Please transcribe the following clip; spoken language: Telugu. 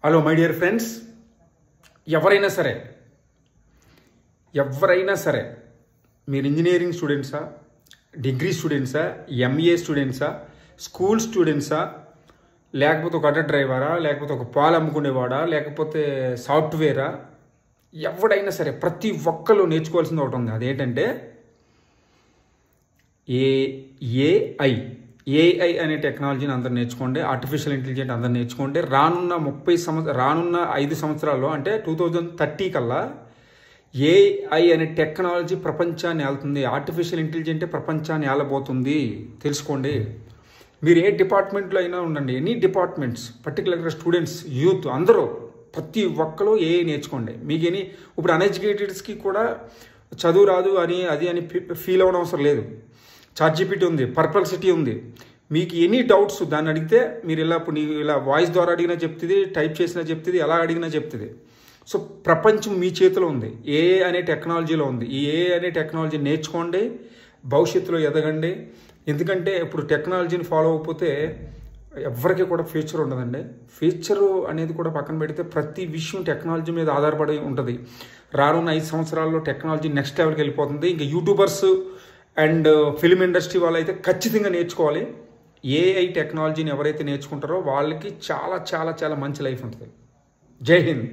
హలో మై డియర్ ఫ్రెండ్స్, ఎవరైనా సరే మీరు ఇంజనీరింగ్ స్టూడెంట్సా, డిగ్రీ స్టూడెంట్సా, ఎంఏ స్టూడెంట్సా, స్కూల్ స్టూడెంట్సా, లేకపోతే ఒక ఆటో డ్రైవరా, లేకపోతే ఒక పాలు అమ్ముకునేవాడా, లేకపోతే సాఫ్ట్వేరా, ఎవడైనా సరే ప్రతి ఒక్కరు నేర్చుకోవాల్సింది ఒకటి ఉంది. అదేంటంటే ఏఐ అనే టెక్నాలజీని అందరు నేర్చుకోండి. ఆర్టిఫిషియల్ ఇంటెలిజెన్స్ అందరు నేర్చుకోండి. రానున్న 5 సంవత్సరాల్లో అంటే 2030 కల్లా ఏఐ అనే టెక్నాలజీ ప్రపంచాన్ని ఏలుతుంది. ఆర్టిఫిషియల్ ఇంటెలిజెంటే ప్రపంచాన్ని ఏలబోతుంది. తెలుసుకోండి. మీరు ఏ డిపార్ట్మెంట్లో అయినా ఉండండి, ఎనీ డిపార్ట్మెంట్స్, పర్టికులర్గా స్టూడెంట్స్, యూత్ అందరూ ప్రతి ఒక్కరు ఏఐ నేర్చుకోండి. మీకు ఇప్పుడు అన్ఎడ్యుకేటెడ్స్కి కూడా చదువు రాదు అని ఫీల్ అవ్వడం అవసరం లేదు. చాట్‌జీపీటీ ఉంది, పర్ప్లెక్సిటీ ఉంది. మీకు ఎనీ డౌట్స్ దాన్ని అడిగితే మీరు ఇలా వాయిస్ ద్వారా అడిగినా చెప్తుంది, టైప్ చేసినా చెప్తుంది, ఎలా అడిగినా చెప్తుంది. సో ప్రపంచం మీ చేతిలో ఉంది, ఏఐ అనే టెక్నాలజీలో ఉంది. ఈ ఏఐ అనే టెక్నాలజీ నేర్చుకోండి, భవిష్యత్తులో ఎదగండి. ఎందుకంటే ఇప్పుడు టెక్నాలజీని ఫాలో అవ్వకపోతే ఎవరికి కూడా ఫ్యూచర్ ఉండదండి. ఫ్యూచరు అనేది కూడా పక్కన పెడితే ప్రతి విషయం టెక్నాలజీ మీద ఆధారపడి ఉంటుంది. రానున్న 5 సంవత్సరాల్లో టెక్నాలజీ నెక్స్ట్ లెవెల్కి వెళ్ళిపోతుంది. ఇంకా యూట్యూబర్స్ అండ్ ఫిల్మ్ ఇండస్ట్రీ వాళ్ళైతే ఖచ్చితంగా నేర్చుకోవాలి. ఏఐ టెక్నాలజీని ఎవరైతే నేర్చుకుంటారో వాళ్ళకి చాలా చాలా చాలా మంచి లైఫ్ ఉంటుంది. జై హింద్.